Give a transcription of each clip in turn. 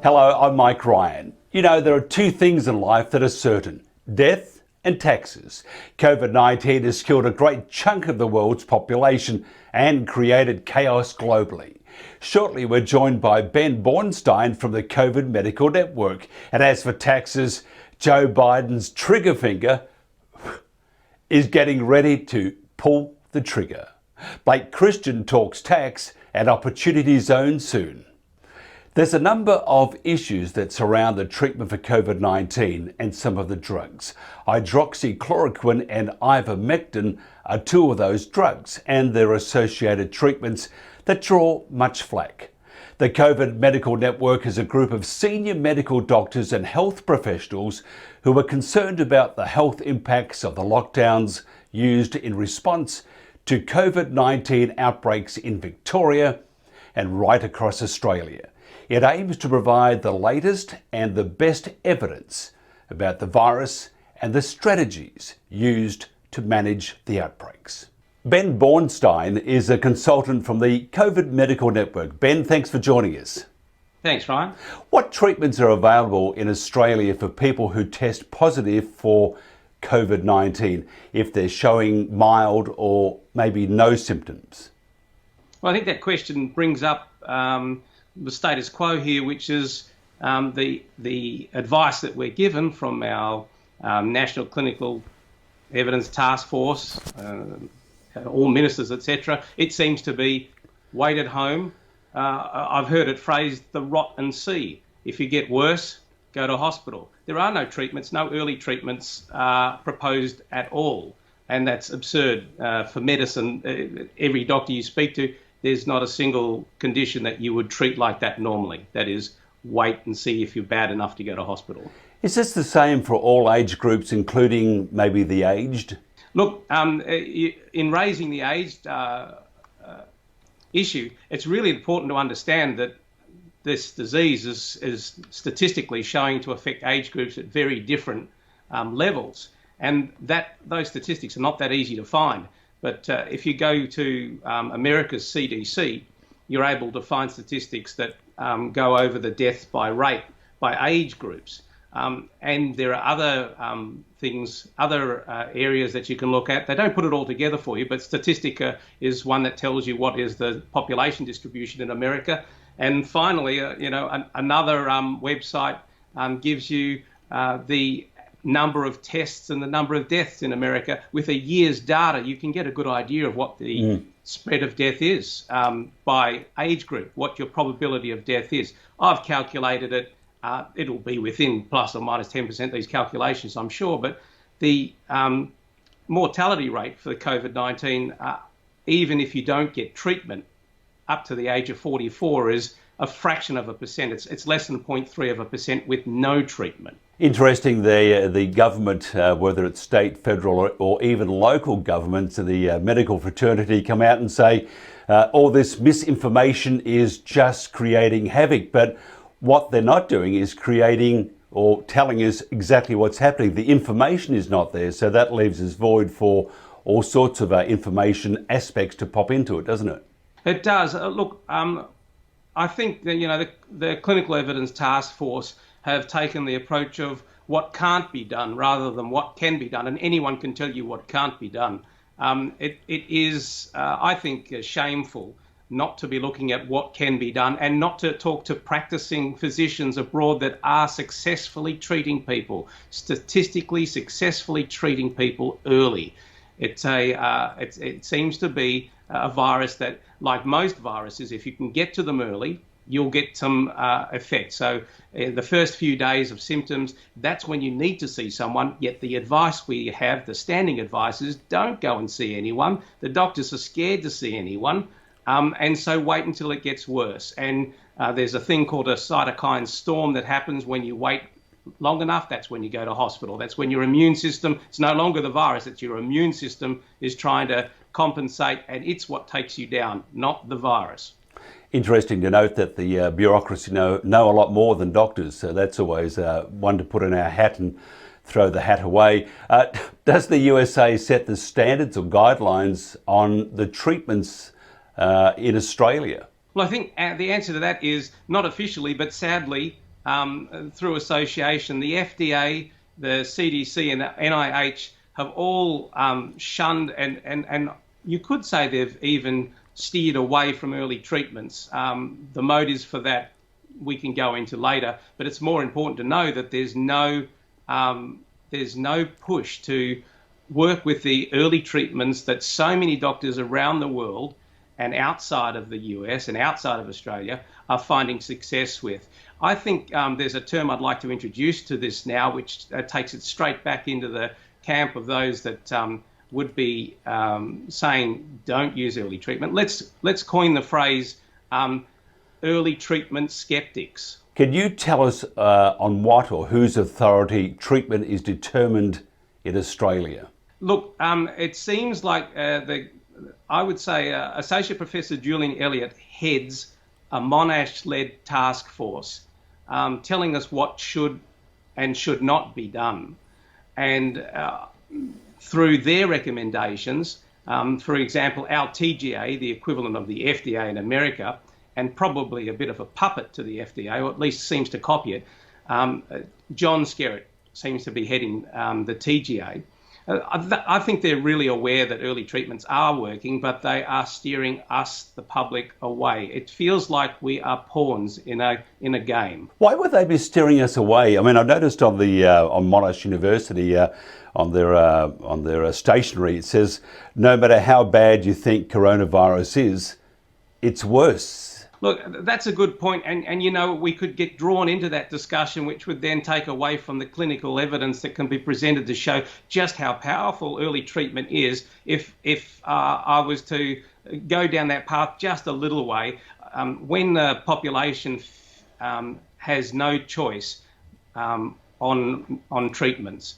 Hello, I'm Mike Ryan. You know, there are two things in life that are certain: death and taxes. COVID-19 has killed a great chunk of the world's population and created chaos globally. Shortly, we're joined by Ben Bornstein from the COVID Medical Network. And as for taxes, Joe Biden's trigger finger is getting ready to pull the trigger. Blake Christian talks tax and opportunity zone soon. There's a number of issues that surround the treatment for COVID-19 and some of the drugs. Hydroxychloroquine and ivermectin are two of those drugs and their associated treatments that draw much flack. The COVID Medical Network is a group of senior medical doctors and health professionals who are concerned about the health impacts of the lockdowns used in response to COVID-19 outbreaks in Victoria and right across Australia. It aims to provide the latest and the best evidence about the virus and the strategies used to manage the outbreaks. Ben Bornstein is a consultant from the COVID Medical Network. Ben, thanks for joining us. Thanks, Ryan. What treatments are available in Australia for people who test positive for COVID-19 if they're showing mild or maybe no symptoms? Well, I think that question brings up the status quo here, which is the advice that we're given from our National Clinical Evidence Task Force, all ministers, etc. It seems to be wait at home. I've heard it phrased the rot and see. If you get worse, go to hospital. There are no treatments, no early treatments proposed at all. And that's absurd for medicine. Every doctor you speak to, there's not a single condition that you would treat like that normally. That is, wait and see if you're bad enough to go to hospital. Is this the same for all age groups, including maybe the aged? Look, in raising the aged issue, it's really important to understand that this disease is statistically showing to affect age groups at very different levels. And those statistics are not that easy to find. But if you go to America's CDC, you're able to find statistics that go over the deaths by rate, by age groups. And there are other things, other areas that you can look at. They don't put it all together for you, but Statistica is one that tells you what is the population distribution in America. And finally, another website gives you the number of tests and the number of deaths in America. With a year's data, you can get a good idea of what the spread of death is by age group, what your probability of death is. I've calculated it. It'll be within plus or minus 10%, these calculations, I'm sure. But the mortality rate for COVID-19, even if you don't get treatment up to the age of 44, is a fraction of a percent. It's less than 0.3% with no treatment. Interesting, the government, whether it's state, federal or even local governments, the medical fraternity come out and say all this misinformation is just creating havoc. But what they're not doing is creating or telling us exactly what's happening. The information is not there, so that leaves us void for all sorts of information aspects to pop into it, doesn't it? It does. Look, I think that, the Clinical Evidence Task Force have taken the approach of what can't be done rather than what can be done, and anyone can tell you what can't be done. It is, I think, shameful not to be looking at what can be done and not to talk to practicing physicians abroad that are successfully treating people, statistically successfully treating people early. It seems to be a virus that, like most viruses, if you can get to them early, you'll get some effect. So the first few days of symptoms, that's when you need to see someone. Yet the advice we have, the standing advice, is don't go and see anyone. The doctors are scared to see anyone. And so wait until it gets worse. And there's a thing called a cytokine storm that happens when you wait long enough. That's when you go to hospital. That's when your immune system, it's no longer the virus, it's your immune system is trying to compensate, and it's what takes you down, not the virus. Interesting to note that the bureaucracy know a lot more than doctors, so that's always one to put in our hat and throw the hat away. Does the USA set the standards or guidelines on the treatments in Australia? Well, I think the answer to that is not officially, but sadly, through association. The FDA, the CDC and NIH have all shunned and you could say they've even steered away from early treatments. The motives for that we can go into later, but it's more important to know that there's no push to work with the early treatments that so many doctors around the world and outside of the US and outside of Australia are finding success with. I think there's a term I'd like to introduce to this now, which takes it straight back into the camp of those that would be saying don't use early treatment. Let's coin the phrase early treatment skeptics. Can you tell us on what or whose authority treatment is determined in Australia? Look, it seems like I would say Associate Professor Julian Elliott heads a Monash-led task force telling us what should and should not be done. And through their recommendations, for example, our TGA, the equivalent of the FDA in America, and probably a bit of a puppet to the FDA, or at least seems to copy it, John Skerritt seems to be heading the TGA. I think they're really aware that early treatments are working, but they are steering us, the public, away. It feels like we are pawns in a game. Why would they be steering us away? I mean, I noticed on the on Monash University on their stationery it says, no matter how bad you think coronavirus is, it's worse. Look, that's a good point. And you know, we could get drawn into that discussion, which would then take away from the clinical evidence that can be presented to show just how powerful early treatment is. If I was to go down that path just a little way, when the population has no choice on treatments,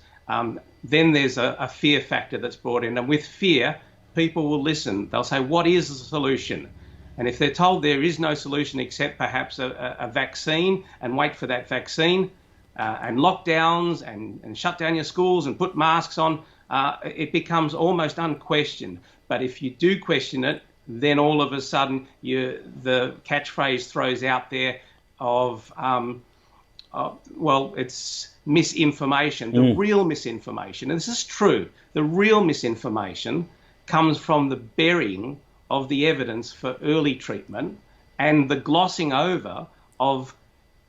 then there's a fear factor that's brought in. And with fear, people will listen. They'll say, what is the solution? And if they're told there is no solution except perhaps a vaccine, and wait for that vaccine, and lockdowns and shut down your schools and put masks on, it becomes almost unquestioned. But if you do question it, then all of a sudden the catchphrase throws out there of, well, it's misinformation, the real misinformation. And this is true. The real misinformation comes from the burying of the evidence for early treatment and the glossing over of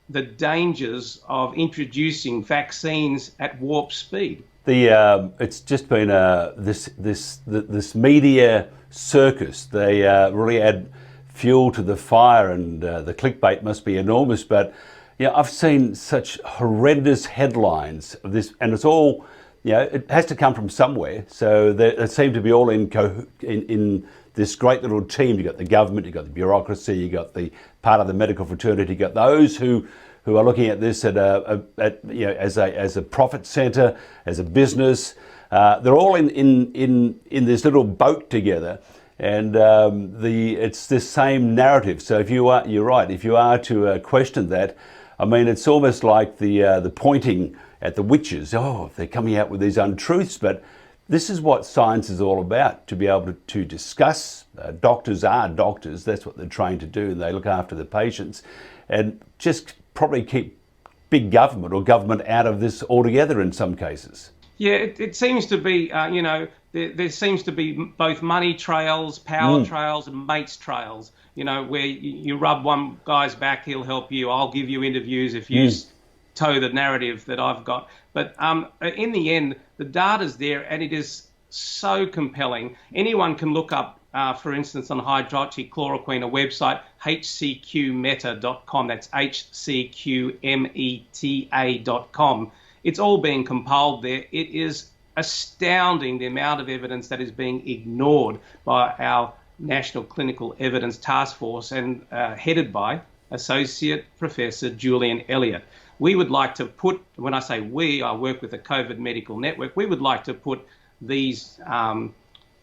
the dangers of introducing vaccines at warp speed. It's just been this media circus. They really add fuel to the fire, and the clickbait must be enormous. But yeah, I've seen such horrendous headlines of this, and it's all, you know, it has to come from somewhere. So they seem to be all in this great little team. You've got the government, you've got the bureaucracy, you've got the part of the medical fraternity, you've got those who are looking at this as a profit centre, as a business. They're all in this little boat together, and it's this same narrative. So you're right. If you are to question that, I mean, it's almost like the pointing at the witches. Oh, they're coming out with these untruths, but this is what science is all about, to be able to discuss. Doctors are doctors, that's what they're trained to do, and they look after the patients, and just probably keep big government or government out of this altogether in some cases. Yeah, it seems to be, there seems to be both money trails, power trails, and mates trails, where you rub one guy's back, he'll help you, I'll give you interviews if you toe the narrative that I've got. But in the end, the data's there, and it is so compelling. Anyone can look up, for instance, on hydroxychloroquine, a website, hcqmeta.com. That's hcqmeta.com. It's all being compiled there. It is astounding the amount of evidence that is being ignored by our National Clinical Evidence Task Force, and headed by Associate Professor Julian Elliott. We would like to put, when I say we, I work with the COVID Medical Network, we would like to put these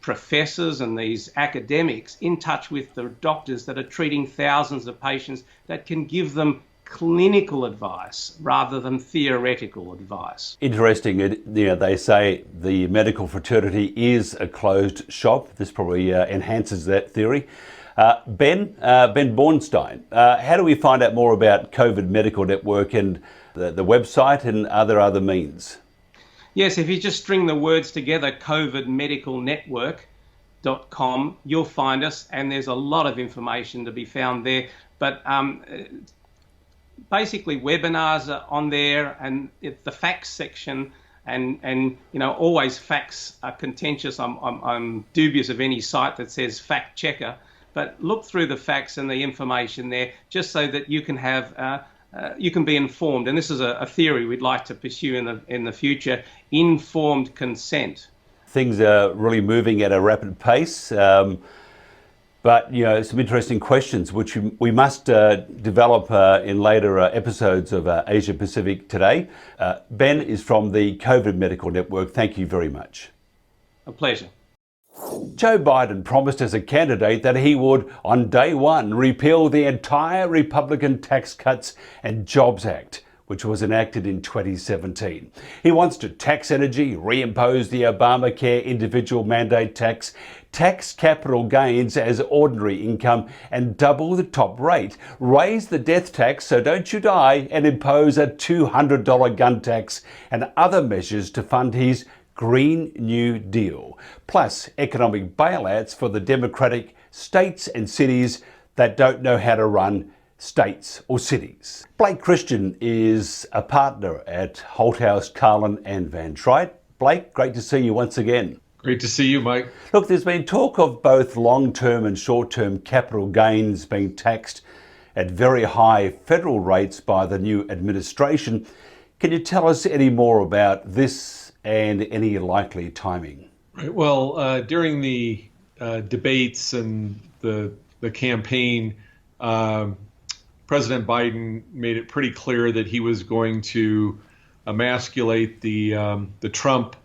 professors and these academics in touch with the doctors that are treating thousands of patients, that can give them clinical advice rather than theoretical advice. Interesting. They say the medical fraternity is a closed shop. This probably enhances that theory. Ben Bornstein, how do we find out more about COVID Medical Network and the website and other means? Yes, if you just string the words together, covidmedicalnetwork.com, you'll find us, and there's a lot of information to be found there. But basically, webinars are on there, and the facts section, and always facts are contentious. I'm dubious of any site that says fact checker, but look through the facts and the information there, just so that you can have. You can be informed, and this is a theory we'd like to pursue in the future: informed consent. Things are really moving at a rapid pace, but some interesting questions which we must develop in later episodes of Asia Pacific Today. Ben is from the COVID Medical Network. Thank you very much. A pleasure. Joe Biden promised as a candidate that he would, on day one, repeal the entire Republican Tax Cuts and Jobs Act, which was enacted in 2017. He wants to tax energy, reimpose the Obamacare individual mandate tax capital gains as ordinary income, and double the top rate, raise the death tax so don't you die, and impose a $200 gun tax and other measures to fund his Green New Deal, plus economic bailouts for the Democratic states and cities that don't know how to run states or cities. Blake Christian is a partner at Holthouse, Carlin and Van Trite. Blake, great to see you once again. Great to see you, Mike. Look, there's been talk of both long-term and short-term capital gains being taxed at very high federal rates by the new administration. Can you tell us any more about this and any likely timing? Right. Well, during the debates and the campaign, President Biden made it pretty clear that he was going to emasculate the Trump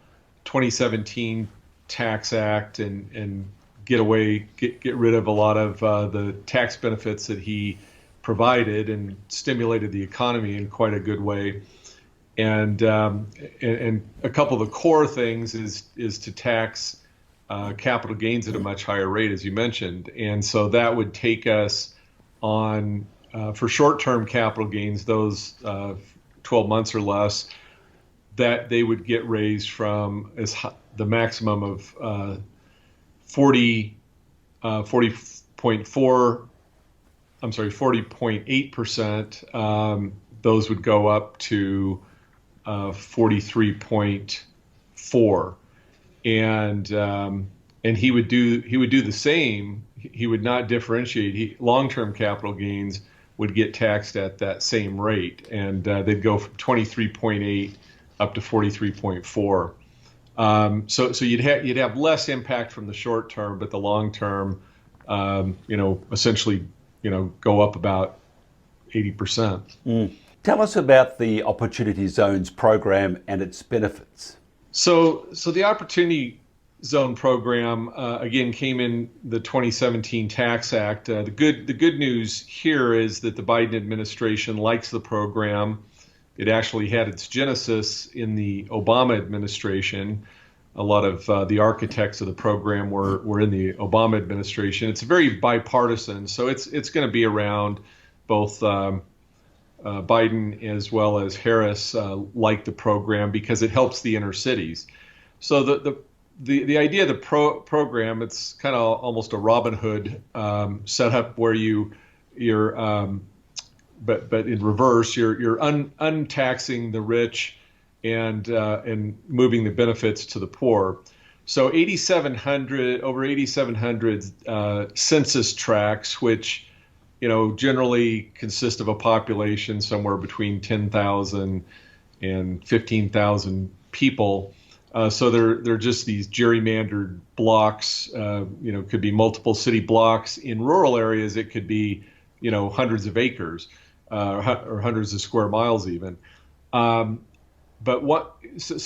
2017 Tax Act and get rid of a lot of the tax benefits that he provided and stimulated the economy in quite a good way. And a couple of the core things is to tax capital gains at a much higher rate, as you mentioned. And so that would take us on, for short-term capital gains, those 12 months or less, that they would get raised from the maximum of 40.8%. Those would go up to 43.4, and he would do the same. He would not differentiate. Long-term capital gains would get taxed at that same rate, and they'd go from 23.8 up to 43.4. So you'd have less impact from the short term, but the long term, essentially, go up about 80%. Tell us about the Opportunity Zones program and its benefits. So the Opportunity Zone program, again, came in the 2017 Tax Act. The good news here is that the Biden administration likes the program. It actually had its genesis in the Obama administration. A lot of the architects of the program were in the Obama administration. It's very bipartisan, so it's going to be around. Both Biden as well as Harris like the program because it helps the inner cities. So the idea of the program, it's kind of almost a Robin Hood setup where you're but in reverse, you're untaxing the rich and moving the benefits to the poor. So over 8,700 census tracts, which generally consist of a population somewhere between 10,000 and 15,000 people. So they're just these gerrymandered blocks. Could be multiple city blocks. In rural areas, it could be hundreds of acres or hundreds of square miles even. So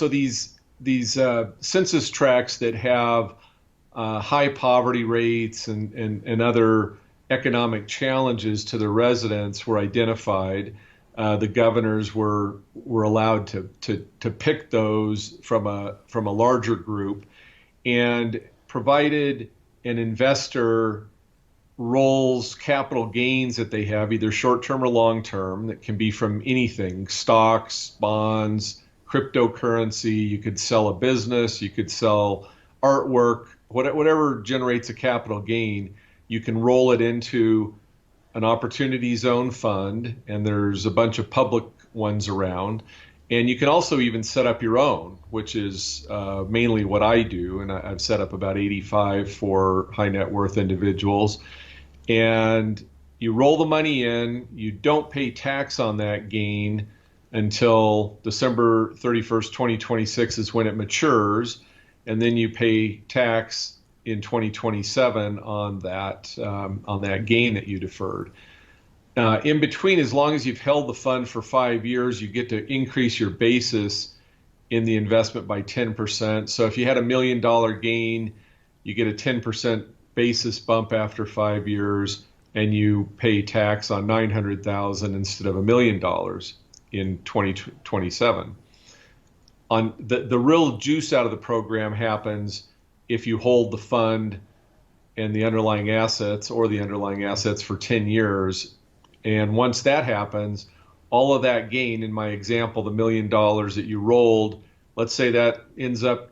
these census tracts that have high poverty rates and other economic challenges to the residents were identified. The governors were allowed to pick those from a larger group, and provided an investor rolls capital gains that they have, either short-term or long-term, that can be from anything: stocks, bonds, cryptocurrency. You could sell a business, you could sell artwork, whatever generates a capital gain. You can roll it into an opportunity zone fund, and there's a bunch of public ones around. And you can also even set up your own, which is mainly what I do. And I've set up about 85 for high net worth individuals. And you roll the money in, you don't pay tax on that gain until December 31st, 2026 is when it matures. And then you pay tax in 2027 on that gain that you deferred. In between, as long as you've held the fund for 5 years, you get to increase your basis in the investment by 10%. So if you had $1 million gain, you get a 10% basis bump after 5 years, and you pay tax on $900,000 instead of $1 million in 2027. On the real juice out of the program happens if you hold the fund and the underlying assets for 10 years. And once that happens, all of that gain, in my example, the $1 million that you rolled, let's say that ends up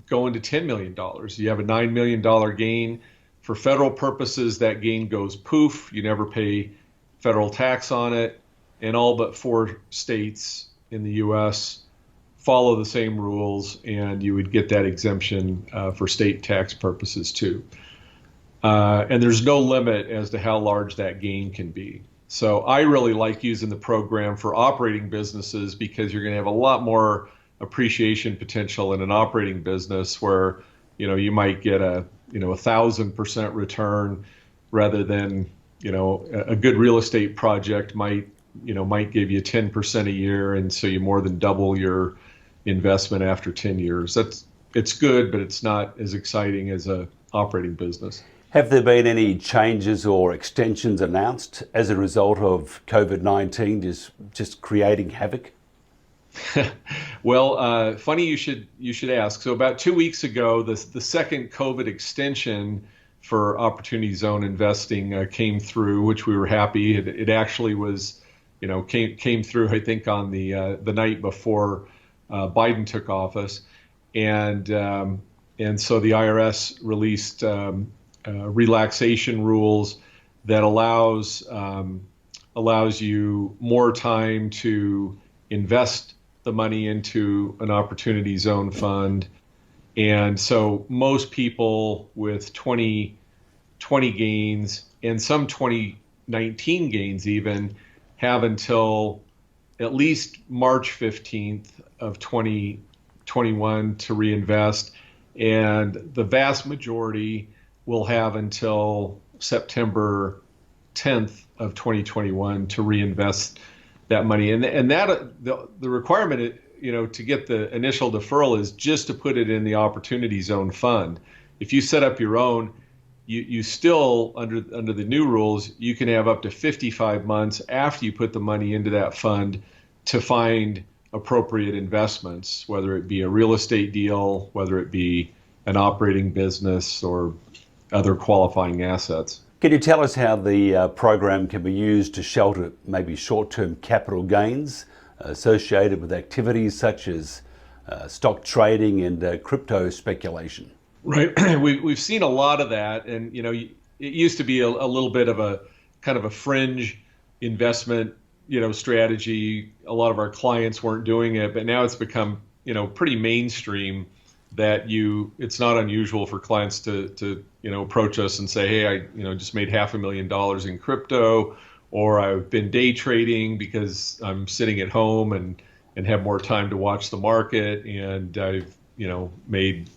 going to $10 million. You have a $9 million gain. For federal purposes, that gain goes poof. You never pay federal tax on it. And all but 4 states in the U.S. follow the same rules, and you would get that exemption for state tax purposes too. And there's no limit as to how large that gain can be. So I really like using the program for operating businesses, because you're going to have a lot more appreciation potential in an operating business where, you might get a 1,000% return, rather than, a good real estate project might give you 10% a year. And so you more than double your investment after 10 years. It's good, but it's not as exciting as a operating business. Have there been any changes or extensions announced as a result of COVID-19 just creating havoc? Well, funny you should ask. So about 2 weeks ago, the second COVID extension for opportunity zone investing came through, which we were happy. It actually was, came through, I think, on the night before Biden took office, and so the IRS released relaxation rules that allows you more time to invest the money into an opportunity zone fund. And so most people with 2020 gains and some 2019 gains even have until at least March 15th of 2021 to reinvest. And the vast majority will have until September 10th of 2021 to reinvest that money. And that the requirement, to get the initial deferral is just to put it in the opportunity zone fund. If you set up your own, you still, under the new rules, you can have up to 55 months after you put the money into that fund to find appropriate investments, whether it be a real estate deal, whether it be an operating business, or other qualifying assets. Can you tell us how the program can be used to shelter maybe short-term capital gains associated with activities such as stock trading and crypto speculation? Right. We've seen a lot of that. And, it used to be a little bit of a kind of a fringe investment, strategy. A lot of our clients weren't doing it, but now it's become, pretty mainstream that it's not unusual for clients to approach us and say, hey, I just made $500,000 in crypto, or I've been day trading because I'm sitting at home and have more time to watch the market, and I've made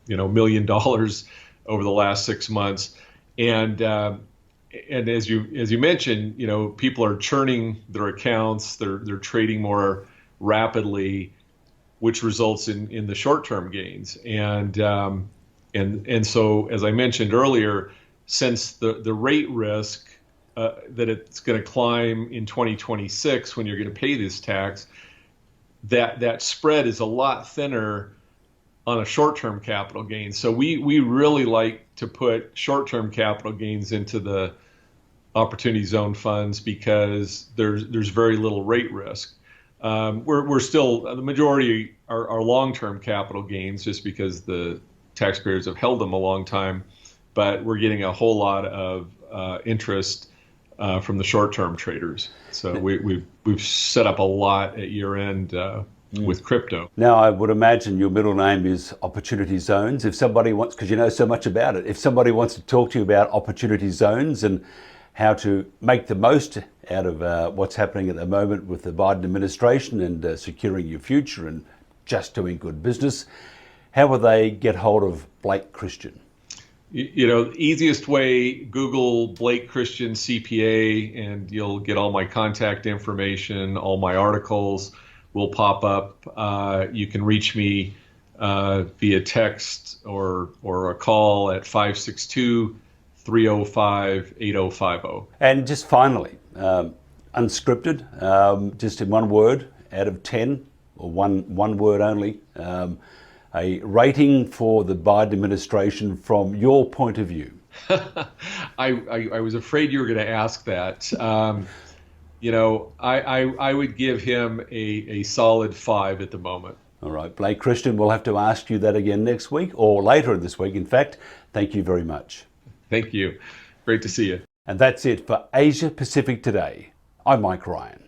$1 million over the last 6 months. And as you mentioned, people are churning their accounts, they're trading more rapidly, which results in the short-term gains. And so, as I mentioned earlier, since the rate risk that it's going to climb in 2026 when you're going to pay this tax, that spread is a lot thinner on a short-term capital gain. So we really like to put short-term capital gains into the opportunity zone funds because there's very little rate risk. We're still, the majority are long-term capital gains just because the taxpayers have held them a long time, but we're getting a whole lot of interest from the short-term traders. So we've set up a lot at year-end with crypto. Now, I would imagine your middle name is Opportunity Zones. If somebody wants, because you know so much about it, if somebody wants to talk to you about Opportunity Zones and how to make the most out of what's happening at the moment with the Biden administration and securing your future and just doing good business, how will they get hold of Blake Christian? You know, easiest way, Google Blake Christian CPA, and you'll get all my contact information, all my articles will pop up. You can reach me via text or a call at 562-305-8050. And just finally, unscripted, just in one word out of 10, or one word only, a rating for the Biden administration from your point of view. I was afraid you were going to ask that. You know, I would give him a solid 5 at the moment. All right, Blake Christian, we'll have to ask you that again next week, or later this week, in fact. Thank you very much. Thank you. Great to see you. And that's it for Asia Pacific Today. I'm Mike Ryan.